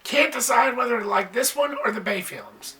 Can't decide whether to like this one or the Bay films.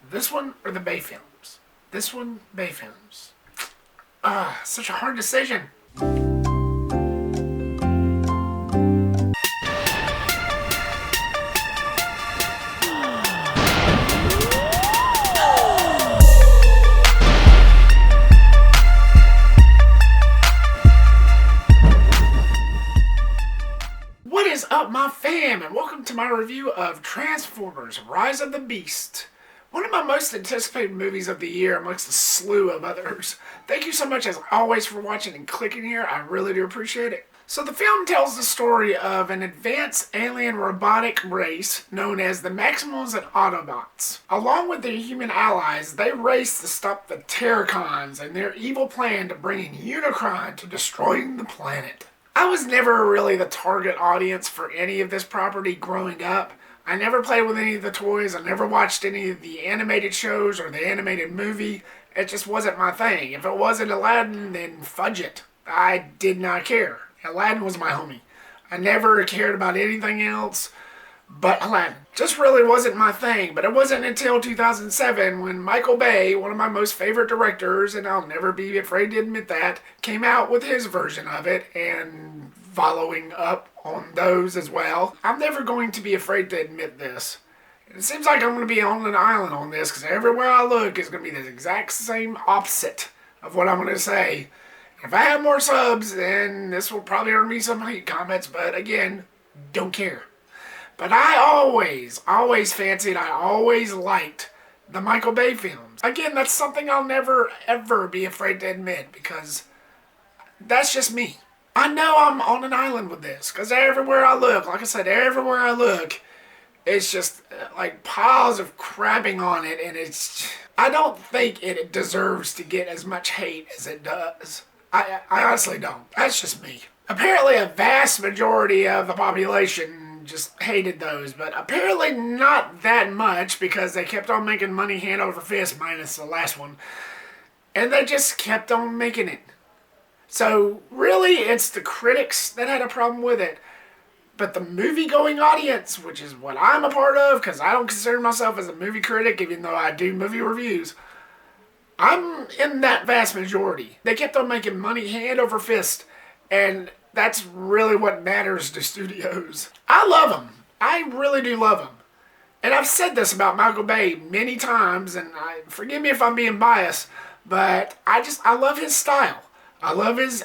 This one or the Bay films. This one, Bay films. Such a hard decision. What is up, my fam, and welcome to my review of Transformers: Rise of the Beast. One of my most anticipated movies of the year amongst a slew of others. Thank you so much as always for watching and clicking here. I really do appreciate it. So the film tells the story of an advanced alien robotic race known as the Maximals and Autobots. Along with their human allies, they race to stop the Terricons and their evil plan to bring in Unicron to destroying the planet. I was never really the target audience for any of this property growing up. I never played with any of the toys. I never watched any of the animated shows or the animated movie. It just wasn't my thing. If it wasn't Aladdin, then fudge it. I did not care. Aladdin was my homie. I never cared about anything else but Aladdin. Just really wasn't my thing. But it wasn't until 2007 when Michael Bay, one of my most favorite directors, and I'll never be afraid to admit that, came out with his version of it, and following up on those as well. I'm never going to be afraid to admit this. It seems like I'm going to be on an island on this, because everywhere I look is going to be the exact same opposite of what I'm going to say. If I have more subs, then this will probably earn me some hate comments, but again, don't care. But I always fancied, I always liked the Michael Bay films. Again, that's something I'll never, ever be afraid to admit, because that's just me. I know I'm on an island with this, because everywhere I look, like I said, everywhere I look, it's just like piles of crapping on it, and I don't think it deserves to get as much hate as it does. I honestly don't. That's just me. Apparently a vast majority of the population just hated those, but apparently not that much, because they kept on making money hand over fist, minus the last one, and they just kept on making it. So really, it's the critics that had a problem with it. But the movie-going audience, which is what I'm a part of, because I don't consider myself as a movie critic, even though I do movie reviews, I'm in that vast majority. They kept on making money hand over fist, and that's really what matters to studios. I love them. I really do love them. And I've said this about Michael Bay many times, and forgive me if I'm being biased, but I love his style. I love his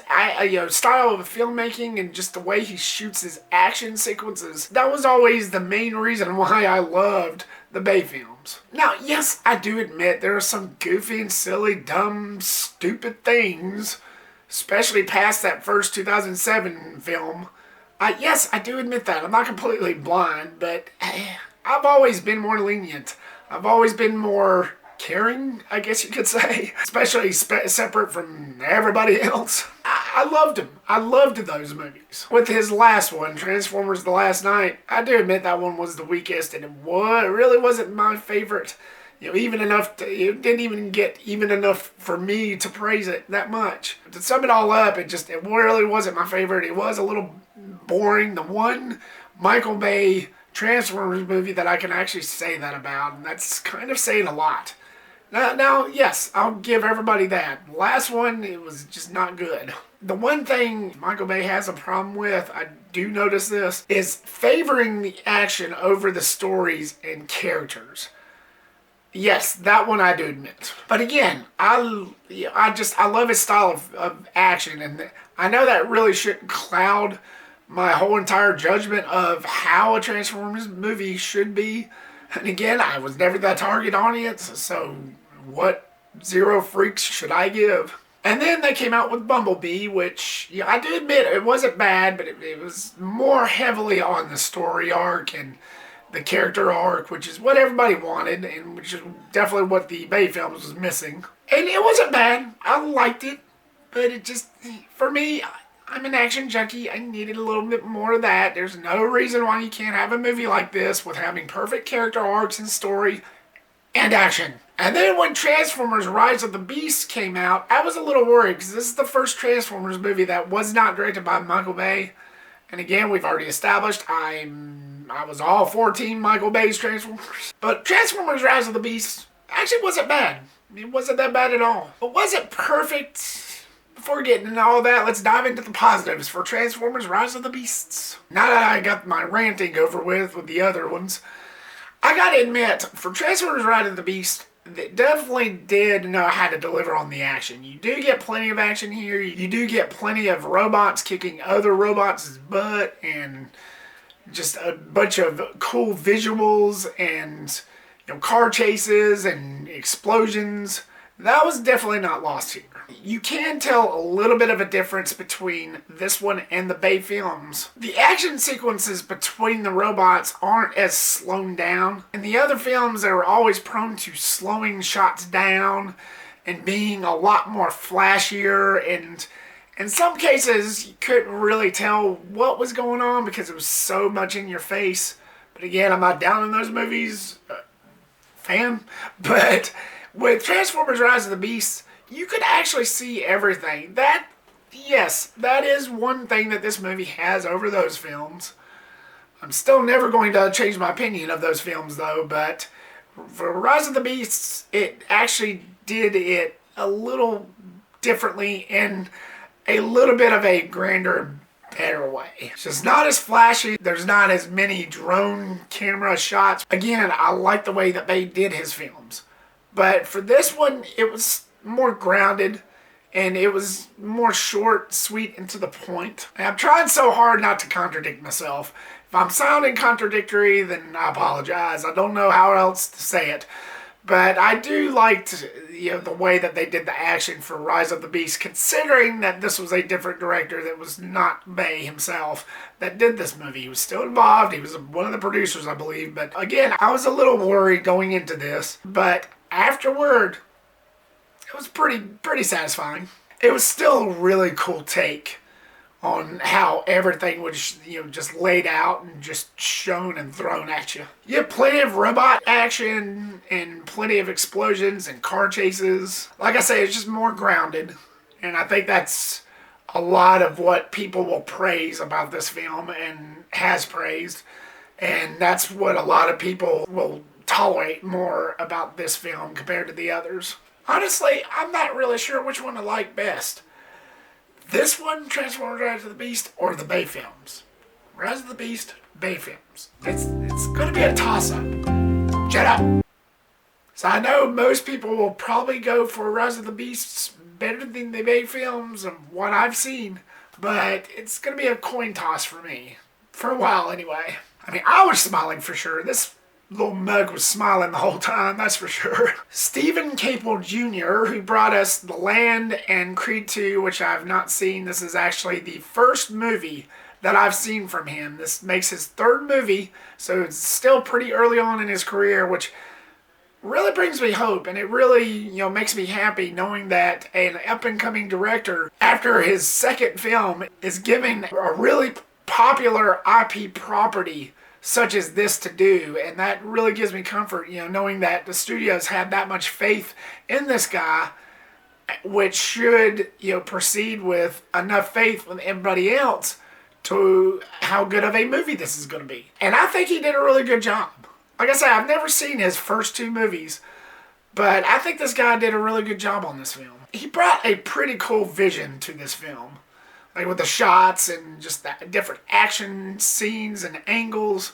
style of filmmaking and just the way he shoots his action sequences. That was always the main reason why I loved the Bay films. Now, yes, I do admit there are some goofy and silly, dumb, stupid things, especially past that first 2007 film. Yes, I do admit that. I'm not completely blind, but I've always been more lenient. I've always been more caring, I guess you could say, especially separate from everybody else. I loved him. I loved those movies. With his last one, Transformers: The Last Night, I do admit that one was the weakest, and it really wasn't my favorite. Even enough it didn't even get even enough for me to praise it that much. To sum it all up, it really wasn't my favorite. It was a little boring. The one Michael Bay Transformers movie that I can actually say that about, and that's kind of saying a lot. Now, yes, I'll give everybody that. The last one, it was just not good. The one thing Michael Bay has a problem with, I do notice this, is favoring the action over the stories and characters. Yes, that one I do admit. But again, I love his style of action, and I know that really shouldn't cloud my whole entire judgment of how a Transformers movie should be. And again, I was never the target audience, so what zero freaks should I give? And then they came out with Bumblebee, which, I do admit it wasn't bad, but it was more heavily on the story arc and the character arc, which is what everybody wanted, and which is definitely what the Bay films was missing. And it wasn't bad. I liked it, but it just, for me, I'm an action junkie. I needed a little bit more of that. There's no reason why you can't have a movie like this with having perfect character arcs and story and action. And then when Transformers: Rise of the Beast came out, I was a little worried, because this is the first Transformers movie that was not directed by Michael Bay. And again, we've already established I'm I was all 14 Michael Bay's Transformers. But Transformers Rise of the Beast actually wasn't bad. It wasn't that bad at all. But was it perfect? Before getting into all that, let's dive into the positives for Transformers Rise of the Beasts. Now that I got my ranting over with the other ones, I gotta admit, for Transformers Rise of the Beast, it definitely did know how to deliver on the action. You do get plenty of action here. You do get plenty of robots kicking other robots' butt and just a bunch of cool visuals and car chases and explosions. That was definitely not lost here. You can tell a little bit of a difference between this one and the Bay films. The action sequences between the robots aren't as slowed down. In the other films, they were always prone to slowing shots down and being a lot more flashier, and in some cases, you couldn't really tell what was going on because it was so much in your face. But again, I'm not down in those movies, fan, but with Transformers Rise of the Beasts, you could actually see everything. Yes, that is one thing that this movie has over those films. I'm still never going to change my opinion of those films though, but for Rise of the Beasts, it actually did it a little differently in a little bit of a grander, better way. It's just not as flashy. There's not as many drone camera shots. Again, I like the way that they did his films. But for this one, it was more grounded, and it was more short, sweet, and to the point. And I'm trying so hard not to contradict myself. If I'm sounding contradictory, then I apologize. I don't know how else to say it. But I do like the way that they did the action for Rise of the Beast, considering that this was a different director that was not Bay himself that did this movie. He was still involved. He was one of the producers, I believe. But again, I was a little worried going into this. But afterward, it was pretty satisfying. It was still a really cool take on how everything was, just laid out and just shown and thrown at you. You have plenty of robot action and plenty of explosions and car chases. Like I say, it's just more grounded. And I think that's a lot of what people will praise about this film and has praised. And that's what a lot of people will tolerate more about this film compared to the others. Honestly, I'm not really sure which one I like best. This one, Transformers Rise of the Beast, or the Bay films. Rise of the Beast, Bay films. It's going to be a toss-up. Shut up. So I know most people will probably go for Rise of the Beasts better than the Bay films of what I've seen, but it's going to be a coin toss for me. For a while, anyway. I mean, I was smiling for sure. This little mug was smiling the whole time, that's for sure. Stephen Caple Jr., who brought us The Land and Creed 2, which I've not seen. This is actually the first movie that I've seen from him. This makes his third movie, so it's still pretty early on in his career, which really brings me hope, and it really, makes me happy knowing that an up-and-coming director, after his second film, is giving a really popular IP property such as this to do, and that really gives me comfort, knowing that the studios had that much faith in this guy, which should, proceed with enough faith with everybody else to how good of a movie this is going to be. And I think he did a really good job. Like I said, I've never seen his first two movies, but I think this guy did a really good job on this film. He brought a pretty cool vision to this film. Like with the shots and just the different action scenes and angles.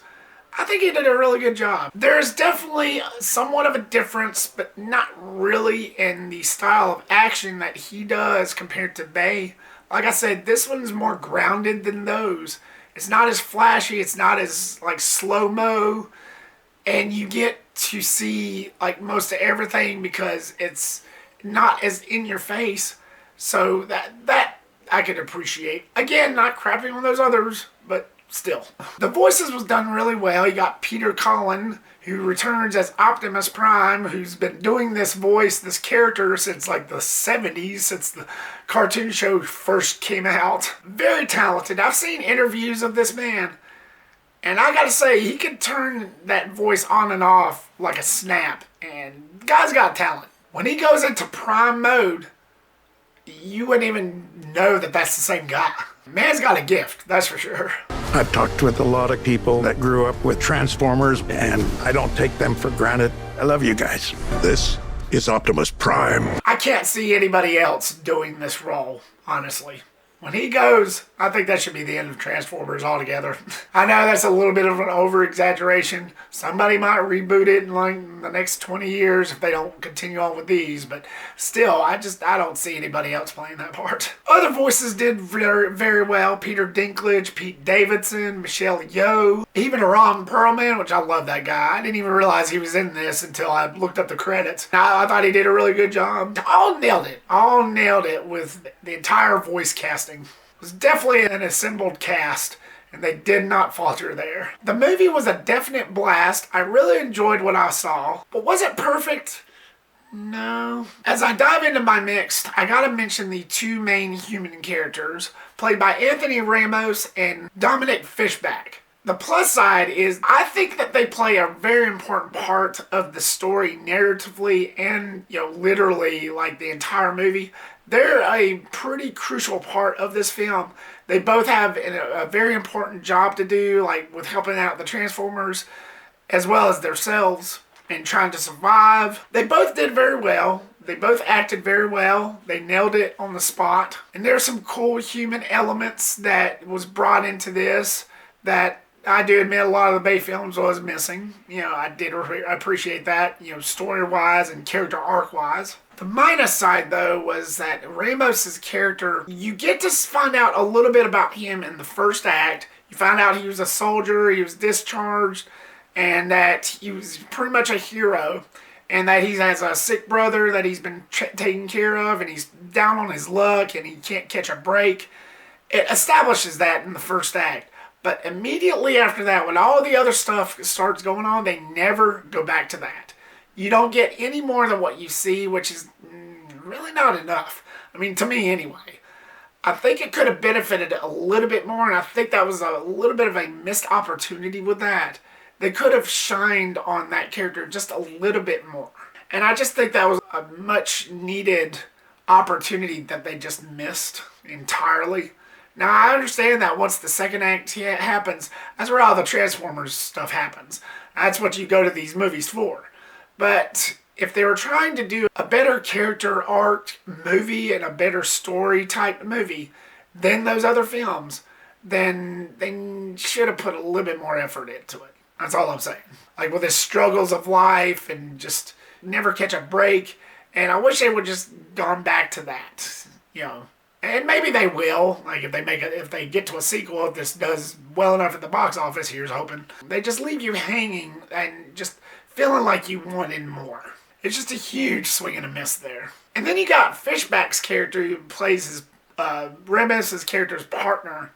I think he did a really good job. There's definitely somewhat of a difference, but not really in the style of action that he does compared to Bay. Like I said, this one's more grounded than those. It's not as flashy, it's not as slow-mo, and you get to see most of everything because it's not as in your face. So that I could appreciate. Again, not crapping on those others, but still. The voices was done really well. You got Peter Cullen, who returns as Optimus Prime, who's been doing this character since the 70s, since the cartoon show first came out. Very talented. I've seen interviews of this man, and I gotta say, he can turn that voice on and off like a snap, and the guy's got talent. When he goes into Prime mode, you wouldn't even know that that's the same guy. Man's got a gift, that's for sure. I've talked with a lot of people that grew up with Transformers, and I don't take them for granted. I love you guys. This is Optimus Prime. I can't see anybody else doing this role, honestly. When he goes, I think that should be the end of Transformers altogether. I know that's a little bit of an over-exaggeration. Somebody might reboot it in like the next 20 years if they don't continue on with these, but still, I don't see anybody else playing that part. Other voices did very, very well. Peter Dinklage, Pete Davidson, Michelle Yeoh, even Ron Perlman, which I love that guy. I didn't even realize he was in this until I looked up the credits. I thought he did a really good job. All nailed it with the entire voice casting. It was definitely an assembled cast, and they did not falter there. The movie was a definite blast. I really enjoyed what I saw, but was it perfect? No. As I dive into my mixed, I gotta mention the two main human characters, played by Anthony Ramos and Dominique Fishback. The plus side is I think that they play a very important part of the story narratively and, literally like the entire movie. They're a pretty crucial part of this film. They both have a very important job to do, like with helping out the Transformers as well as themselves and trying to survive. They both did very well. They both acted very well. They nailed it on the spot. And there's some cool human elements that was brought into this that I do admit a lot of the Bay films was missing. I did appreciate that, story-wise and character arc-wise. The minus side, though, was that Ramos's character, you get to find out a little bit about him in the first act. You find out he was a soldier, he was discharged, and that he was pretty much a hero, and that he has a sick brother that he's been taking care of, and he's down on his luck, and he can't catch a break. It establishes that in the first act. But immediately after that, when all the other stuff starts going on, they never go back to that. You don't get any more than what you see, which is really not enough. I mean, to me anyway. I think it could have benefited a little bit more, and I think that was a little bit of a missed opportunity with that. They could have shined on that character just a little bit more. And I just think that was a much needed opportunity that they just missed entirely. Now, I understand that once the second act happens, that's where all the Transformers stuff happens. That's what you go to these movies for. But if they were trying to do a better character arc movie and a better story type movie than those other films, then they should have put a little bit more effort into it. That's all I'm saying. Like with his struggles of life and just never catch a break. And I wish they would just gone back to that, And maybe they will. Like if they get to a sequel, if this does well enough at the box office, here's hoping. They just leave you hanging and just feeling like you wanted more. It's just a huge swing and a miss there. And then you got Fishback's character who plays his Ramos' character's partner.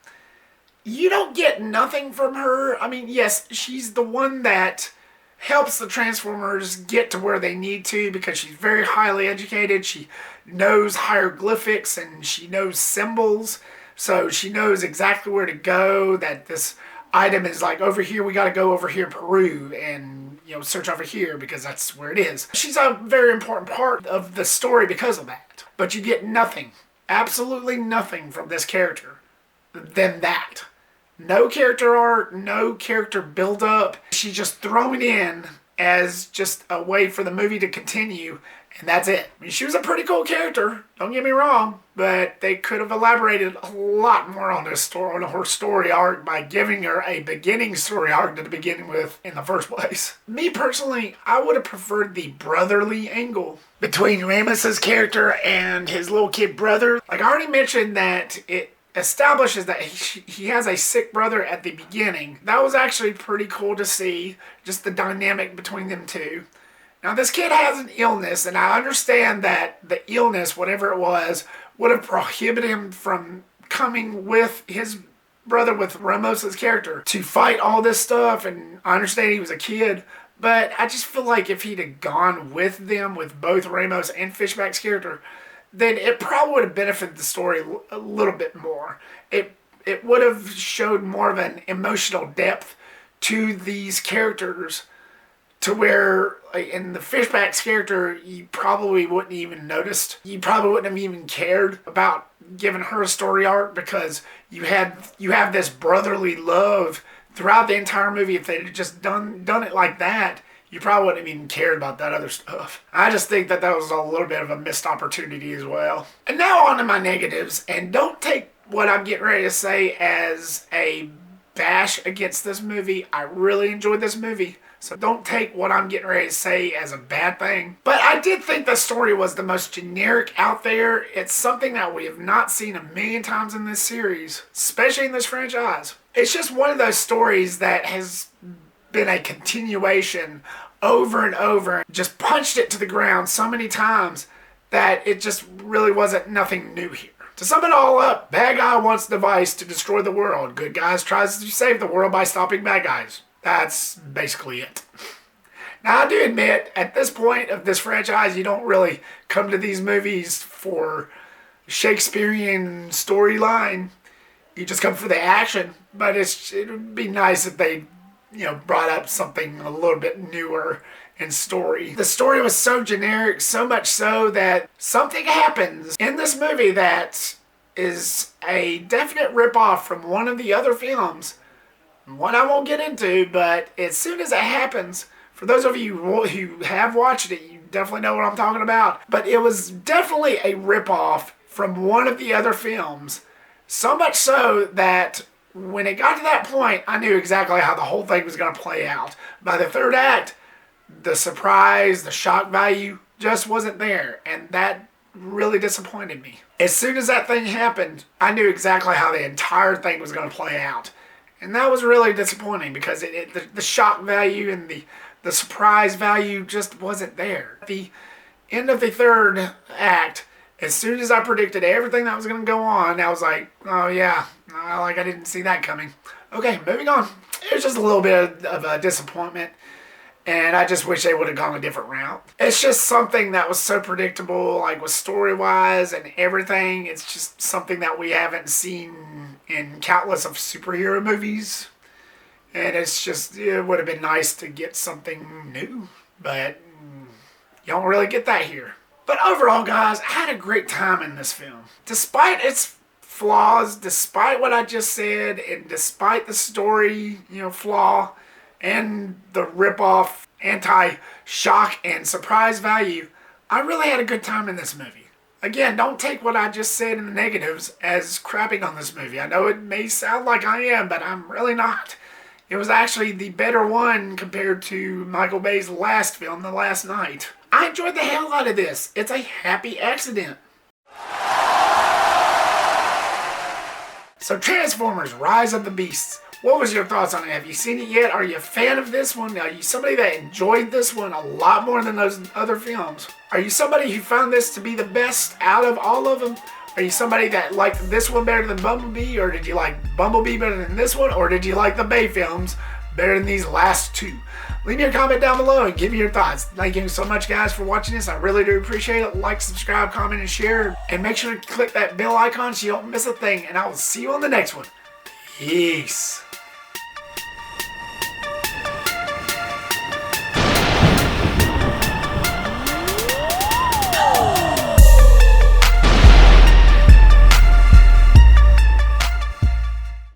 You don't get nothing from her. I mean, yes, she's the one that helps the Transformers get to where they need to because she's very highly educated. She knows hieroglyphics and she knows symbols. So she knows exactly where to go, that this item is like over here, we got to go over here in Peru and, search over here because that's where it is. She's a very important part of the story because of that. But you get nothing, absolutely nothing from this character than that. No character arc, no character build up. She's just thrown in as just a way for the movie to continue, and that's it. I mean, she was a pretty cool character, don't get me wrong, but they could have elaborated a lot more on this story, on her story arc by giving her a beginning story arc to begin with in the first place. Me personally, I would have preferred the brotherly angle between Ramos's character and his little kid brother. Like I already mentioned that it establishes that he has a sick brother at the beginning. That was actually pretty cool to see, just the dynamic between them two. Now this kid has an illness, and I understand that the illness, whatever it was, would have prohibited him from coming with his brother, with Ramos's character, to fight all this stuff, and I understand he was a kid, but I just feel like if he'd have gone with them, with both Ramos and Fishback's character, then it probably would have benefited the story a little bit more. It would have showed more of an emotional depth to these characters to where like, in the Fishback's character, you probably wouldn't even noticed. You probably wouldn't have even cared about giving her a story arc because you have this brotherly love throughout the entire movie. If they'd just done it like that, you probably wouldn't have even cared about that other stuff. I just think that was a little bit of a missed opportunity as well. And now on to my negatives, and don't take what I'm getting ready to say as a bash against this movie. I really enjoyed this movie, so don't take what I'm getting ready to say as a bad thing. But I did think the story was the most generic out there. It's something that we have not seen a million times in this series, especially in this franchise. It's just one of those stories that has been a continuation over and over, just punched it to the ground so many times that it just really wasn't nothing new here. To sum it all up, bad guy wants a device to destroy the world. Good guys tries to save the world by stopping bad guys. That's basically it. Now, I do admit, at this point of this franchise, you don't really come to these movies for Shakespearean storyline. You just come for the action. But it would be nice if they brought up something a little bit newer in story. The story was so generic, so much so that something happens in this movie that is a definite ripoff from one of the other films. One I won't get into, but as soon as it happens, for those of you who have watched it, you definitely know what I'm talking about. But it was definitely a ripoff from one of the other films. So much so that when it got to that point, I knew exactly how the whole thing was going to play out. By the third act, the surprise, the shock value just wasn't there. And that really disappointed me. As soon as that thing happened, I knew exactly how the entire thing was going to play out. And that was really disappointing because the shock value and the surprise value just wasn't there. At the end of the third act, as soon as I predicted everything that was going to go on, I was like, oh yeah, I didn't see that coming. Okay, moving on. It was just a little bit of a disappointment, and I just wish they would have gone a different route. It's just something that was so predictable, like with story-wise and everything. It's just something that we haven't seen in countless of superhero movies. And it would have been nice to get something new, but you don't really get that here. But overall, guys, I had a great time in this film. Despite its flaws, despite what I just said, and despite the story, flaw, and the rip-off, anti-shock, and surprise value, I really had a good time in this movie. Again, don't take what I just said in the negatives as crapping on this movie. I know it may sound like I am, but I'm really not. It was actually the better one compared to Michael Bay's last film, The Last Night. I enjoyed the hell out of this. It's a happy accident. So Transformers, Rise of the Beasts. What was your thoughts on it? Have you seen it yet? Are you a fan of this one? Are you somebody that enjoyed this one a lot more than those other films? Are you somebody who found this to be the best out of all of them? Are you somebody that liked this one better than Bumblebee? Or did you like Bumblebee better than this one? Or did you like the Bay films better than these last two? Leave me a comment down below and give me your thoughts. Thank you so much, guys, for watching this. I really do appreciate it. Like, subscribe, comment, and share. And make sure to click that bell icon so you don't miss a thing. And I will see you on the next one. Peace.